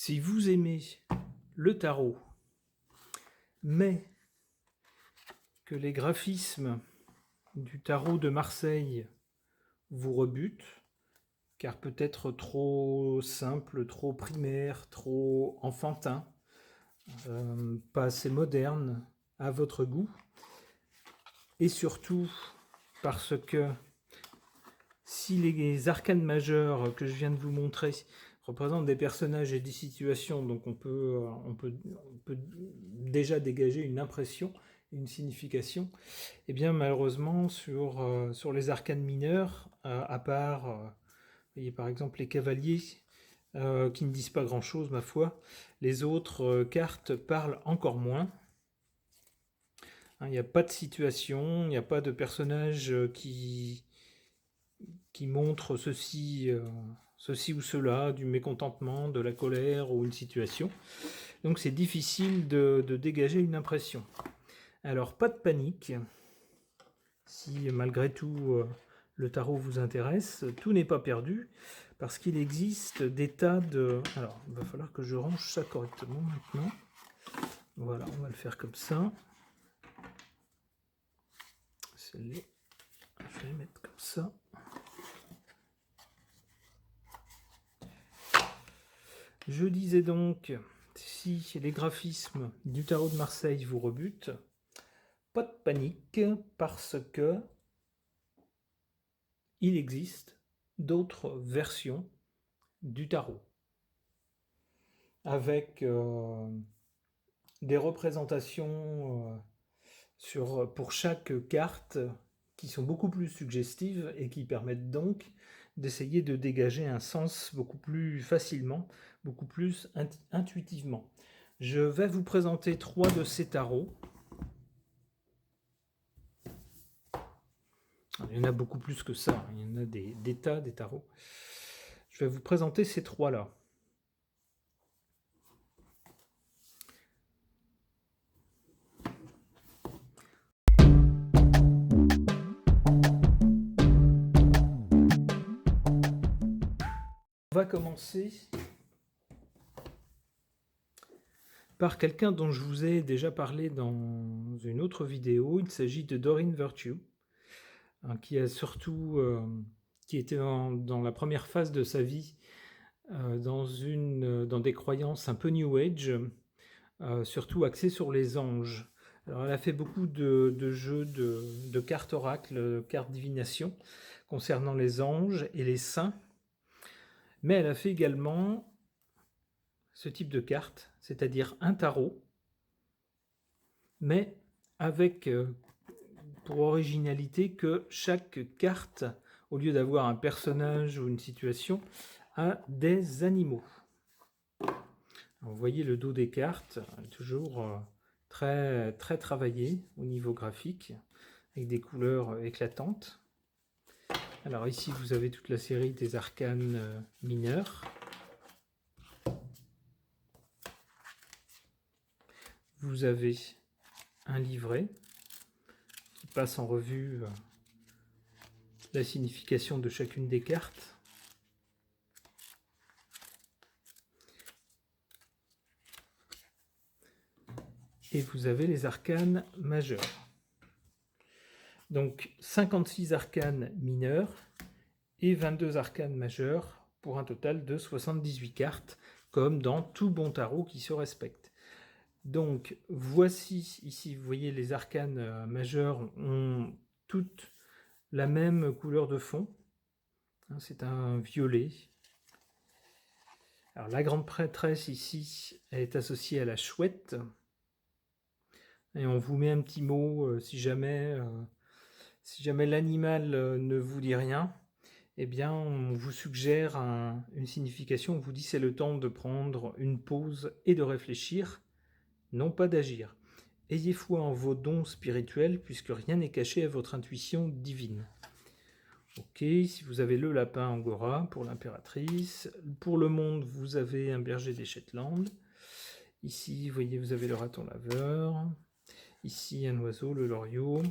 Si vous aimez le tarot, mais que les graphismes du tarot de Marseille vous rebutent, car peut-être trop simple, trop primaire, trop enfantin, pas assez moderne à votre goût, et surtout parce que si les arcanes majeures que je viens de vous montrer représentent des personnages et des situations, donc on peut déjà dégager une impression, une signification, et bien malheureusement sur les arcanes mineures, à part, vous voyez par exemple les cavaliers, qui ne disent pas grand-chose ma foi, les autres cartes parlent encore moins. Il n'y a pas de situation, il n'y a pas de personnage qui montre ceci ou cela, du mécontentement, de la colère ou une situation. Donc c'est difficile de dégager une impression. Alors pas de panique, si malgré tout le tarot vous intéresse, tout n'est pas perdu, parce qu'il existe des tas de... Alors il va falloir que je range ça correctement maintenant. Voilà, on va le faire comme ça. Je vais les mettre comme ça. Je disais donc, si les graphismes du tarot de Marseille vous rebutent, pas de panique, parce que il existe d'autres versions du tarot, avec des représentations pour chaque carte qui sont beaucoup plus suggestives et qui permettent donc d'essayer de dégager un sens beaucoup plus facilement, beaucoup plus intuitivement. Je vais vous présenter 3 de ces tarots. Il y en a beaucoup plus que ça, il y en a des tas, des tarots. Je vais vous présenter ces 3-là. On va commencer par quelqu'un dont je vous ai déjà parlé dans une autre vidéo. Il s'agit de Doreen Virtue, qui a surtout, qui était dans la première phase de sa vie dans des croyances un peu New Age, surtout axées sur les anges. Alors elle a fait beaucoup de jeux de cartes oracles, de cartes divination concernant les anges et les saints, mais elle a fait également ce type de carte, c'est-à-dire un tarot, mais avec pour originalité que chaque carte, au lieu d'avoir un personnage ou une situation, a des animaux. Alors, vous voyez le dos des cartes, toujours très, très travaillé au niveau graphique, avec des couleurs éclatantes. Alors ici, vous avez toute la série des arcanes mineurs. Vous avez un livret qui passe en revue la signification de chacune des cartes. Et vous avez les arcanes majeurs. Donc 56 arcanes mineurs et 22 arcanes majeurs pour un total de 78 cartes, comme dans tout bon tarot qui se respecte. Donc voici ici, vous voyez les arcanes majeures ont toutes la même couleur de fond. C'est un violet. Alors la grande prêtresse ici, elle est associée à la chouette. Et on vous met un petit mot si jamais l'animal ne vous dit rien. Eh bien, on vous suggère une signification. On vous dit c'est le temps de prendre une pause et de réfléchir, non pas d'agir. Ayez foi en vos dons spirituels, puisque rien n'est caché à votre intuition divine. Ok, si vous avez le lapin angora pour l'impératrice. Pour le monde, vous avez un berger des Shetland. Ici, vous voyez, vous avez le raton laveur. Ici, un oiseau, le loriot.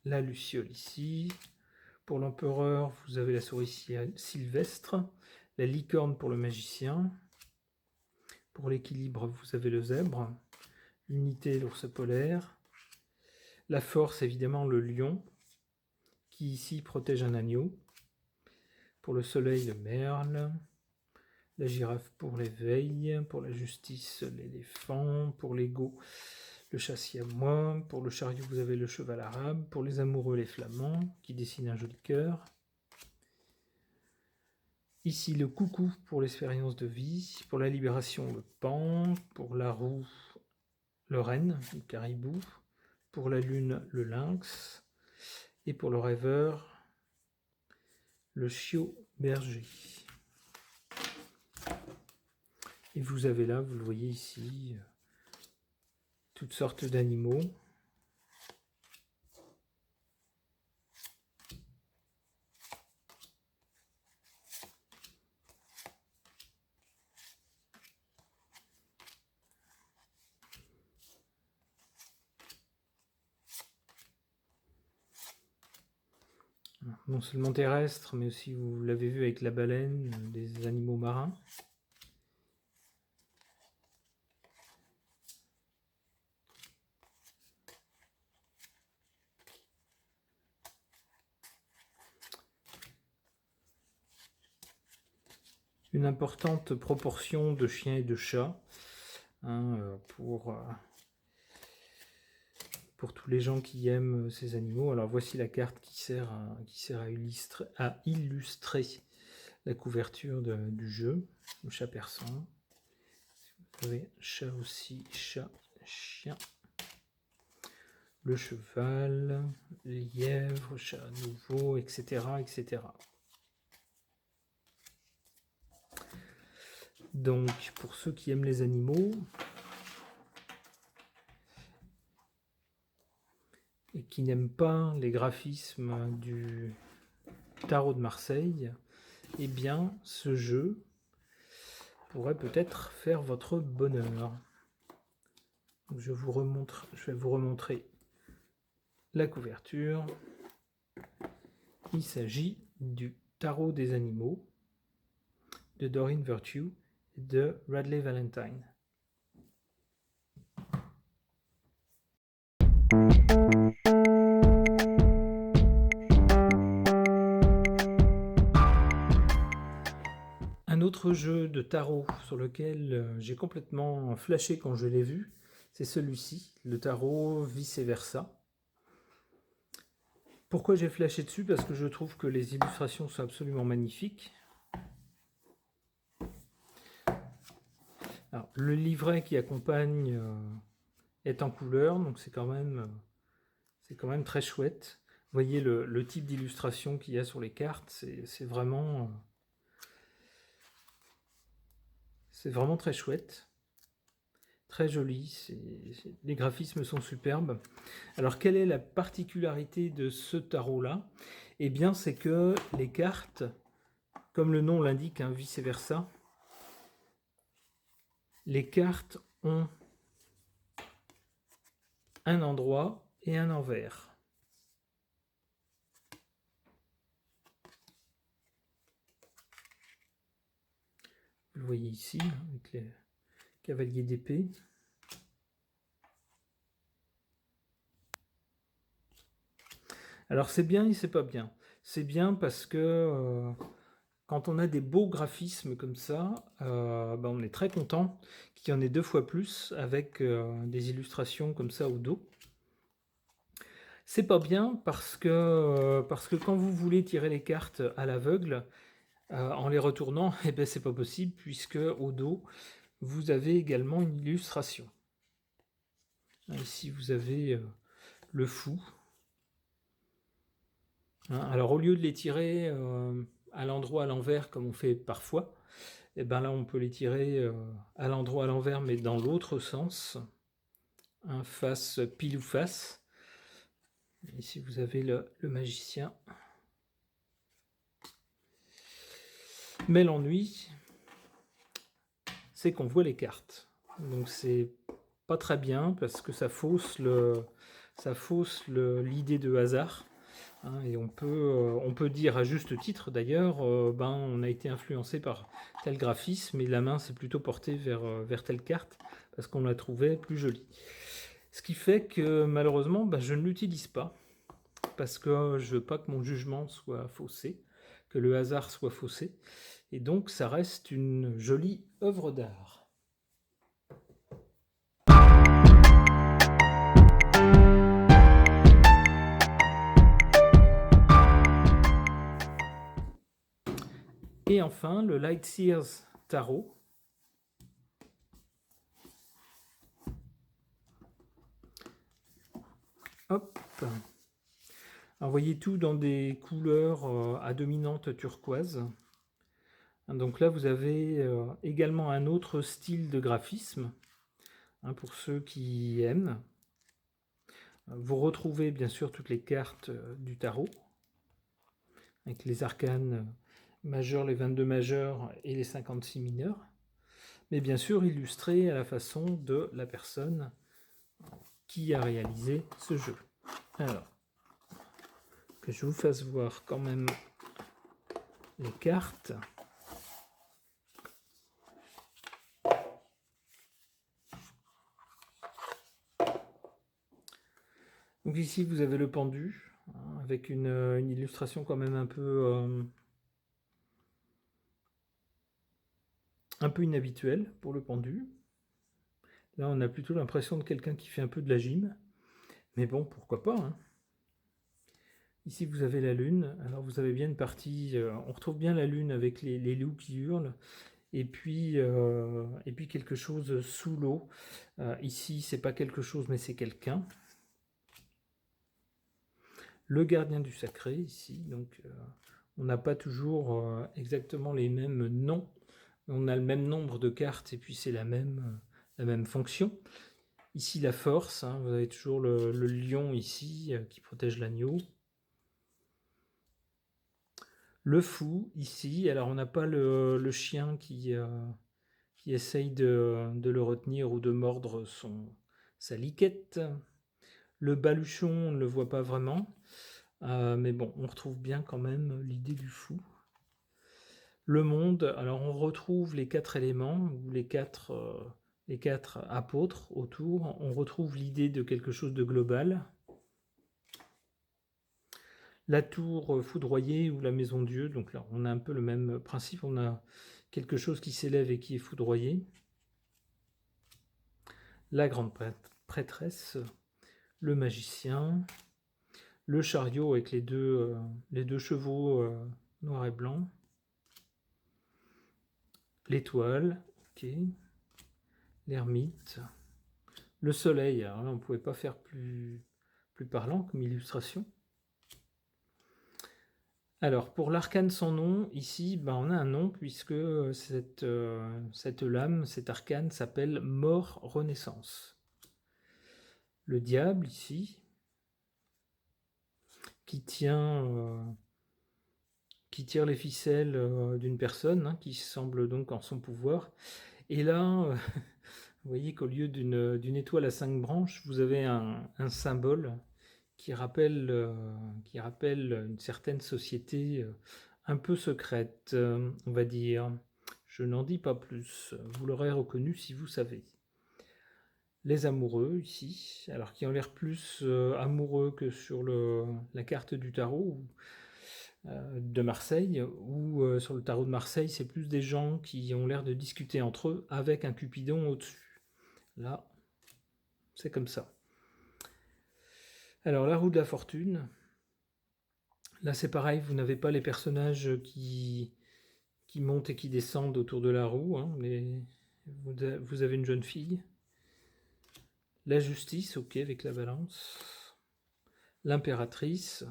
La luciole ici. Pour l'empereur, vous avez la souris sylvestre. La licorne pour le magicien. Pour l'équilibre, vous avez le zèbre. L'unité, l'ours polaire. La force, évidemment, le lion, qui ici protège un agneau. Pour le soleil, le merle. La girafe pour l'éveil. Pour la justice, l'éléphant. Pour l'ego, le chat siamois. Pour le chariot, vous avez le cheval arabe. Pour les amoureux, les flamands, qui dessinent un joli cœur. Ici, le coucou pour l'expérience de vie. Pour la libération, le pan. Pour la roue, le renne, le caribou. Pour la lune, le lynx. Et pour le rêveur, le chiot berger. Et vous avez là, vous le voyez ici, toutes sortes d'animaux. Non seulement terrestres, mais aussi, vous l'avez vu avec la baleine, des animaux marins. Une importante proportion de chiens et de chats, hein, pour tous les gens qui aiment ces animaux. Alors voici la carte qui sert à illustrer la couverture du jeu, le chat persan. Vous avez chat aussi, chat, chien, le cheval, lièvre, chat nouveau, etc., etc. Donc, pour ceux qui aiment les animaux et qui n'aiment pas les graphismes du tarot de Marseille, eh bien, ce jeu pourrait peut-être faire votre bonheur. Donc, je vais vous remontrer la couverture. Il s'agit du tarot des animaux de Doreen Virtue et de Radley Valentine. Un autre jeu de tarot sur lequel j'ai complètement flashé quand je l'ai vu, c'est celui-ci, le tarot vice versa. Pourquoi j'ai flashé dessus? Parce que je trouve que les illustrations sont absolument magnifiques. Alors, le livret qui accompagne est en couleur, donc c'est quand même très chouette. Vous voyez le type d'illustration qu'il y a sur les cartes, c'est vraiment très chouette, très joli. Les graphismes sont superbes. Alors, quelle est la particularité de ce tarot-là? Eh bien, c'est que les cartes, comme le nom l'indique, hein, vice versa, les cartes ont un endroit et un envers. Vous le voyez ici, avec les cavaliers d'épée. Alors c'est bien et c'est pas bien. C'est bien parce que quand on a des beaux graphismes comme ça, on est très content qu'il y en ait 2 fois plus avec des illustrations comme ça au dos. C'est pas bien parce que quand vous voulez tirer les cartes à l'aveugle, en les retournant, eh ben, c'est pas possible puisque au dos, vous avez également une illustration. Ici, vous avez le fou. Hein, alors, au lieu de les tirer à l'endroit à l'envers, comme on fait parfois, eh ben là, on peut les tirer à l'endroit à l'envers, mais dans l'autre sens. Hein, face pile ou face. Ici, vous avez le magicien. Mais l'ennui, c'est qu'on voit les cartes. Donc, c'est pas très bien parce que ça fausse l'idée de hasard. hein, et on peut dire à juste titre d'ailleurs, on a été influencé par tel graphisme et la main s'est plutôt portée vers telle carte parce qu'on la trouvait plus jolie. Ce qui fait que malheureusement, je ne l'utilise pas parce que je veux pas que mon jugement soit faussé, que le hasard soit faussé, et donc ça reste une jolie œuvre d'art. Et enfin, le Lightseers Tarot. Hop. Alors, voyez tout dans des couleurs à dominante turquoise. Donc là, vous avez également un autre style de graphisme, hein, pour ceux qui aiment. Vous retrouvez bien sûr toutes les cartes du tarot, avec les arcanes majeurs, les 22 majeurs et les 56 mineurs, mais bien sûr illustrées à la façon de la personne qui a réalisé ce jeu. Alors, que je vous fasse voir quand même les cartes. Donc ici, vous avez le pendu, hein, avec une illustration quand même un peu inhabituelle pour le pendu. Là, on a plutôt l'impression de quelqu'un qui fait un peu de la gym. Mais bon, pourquoi pas, hein. Ici, vous avez la lune. Alors, vous avez bien une partie... on retrouve bien la lune avec les loups qui hurlent. Et puis quelque chose sous l'eau. Ici, c'est pas quelque chose, mais c'est quelqu'un. Le gardien du sacré, ici. Donc, on n'a pas toujours exactement les mêmes noms. On a le même nombre de cartes et puis c'est la même fonction. Ici, la force. Hein, vous avez toujours le lion ici qui protège l'agneau. Le fou, ici. Alors, on n'a pas le chien qui essaye de le retenir ou de mordre sa liquette. Le baluchon, on ne le voit pas vraiment. Mais bon, on retrouve bien quand même l'idée du fou. Le monde, alors on retrouve les 4 éléments, ou les quatre apôtres autour. On retrouve l'idée de quelque chose de global. La tour foudroyée ou la maison Dieu, donc là on a un peu le même principe, on a quelque chose qui s'élève et qui est foudroyé. La grande prêtresse, le magicien, le chariot avec les deux chevaux noirs et blancs, l'étoile, ok, l'ermite, le soleil. Alors là on ne pouvait pas faire plus parlant comme illustration. Alors, pour l'arcane sans nom, ici, on a un nom puisque cette lame, cet arcane s'appelle Mort-Renaissance. Le diable, ici, qui tire les ficelles d'une personne, hein, qui semble donc en son pouvoir. Et là, vous voyez qu'au lieu d'une étoile à 5 branches, vous avez un symbole qui rappelle une certaine société un peu secrète, on va dire. Je n'en dis pas plus, vous l'aurez reconnu si vous savez. Les amoureux, ici, alors qui ont l'air plus amoureux que sur la carte du tarot de Marseille, ou sur le tarot de Marseille, c'est plus des gens qui ont l'air de discuter entre eux avec un Cupidon au-dessus. Là, c'est comme ça. Alors, la roue de la fortune. Là, c'est pareil, vous n'avez pas les personnages qui montent et qui descendent autour de la roue, hein, vous avez une jeune fille. La justice, ok, avec la balance. L'impératrice,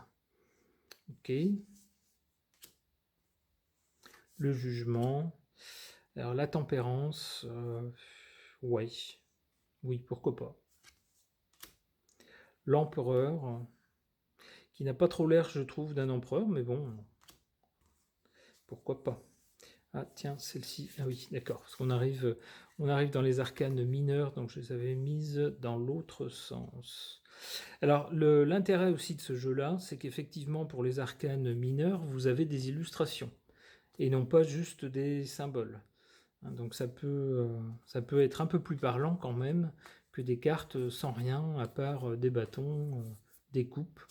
ok. Le jugement. Alors, la tempérance, ouais. Oui, pourquoi pas. L'empereur, qui n'a pas trop l'air, je trouve, d'un empereur, mais bon, pourquoi pas. Ah tiens, celle-ci, ah oui, d'accord, parce qu'on arrive dans les arcanes mineures, donc je les avais mises dans l'autre sens. Alors, l'intérêt aussi de ce jeu-là, c'est qu'effectivement, pour les arcanes mineurs, vous avez des illustrations, et non pas juste des symboles. Hein, donc ça peut être un peu plus parlant quand même que des cartes sans rien, à part des bâtons, des coupes,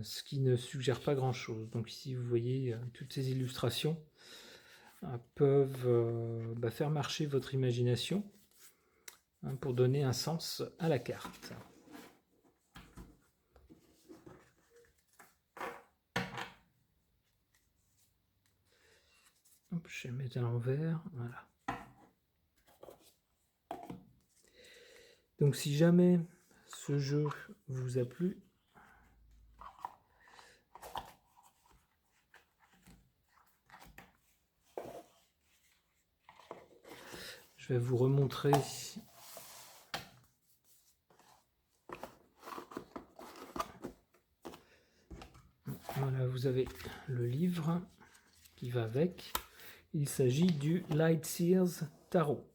ce qui ne suggère pas grand-chose. Donc ici, vous voyez, toutes ces illustrations peuvent faire marcher votre imagination, hein, pour donner un sens à la carte. Hop, je vais le mettre à l'envers, voilà. Donc si jamais ce jeu vous a plu, je vais vous remontrer. Voilà, vous avez le livre qui va avec. Il s'agit du Lightseers Tarot.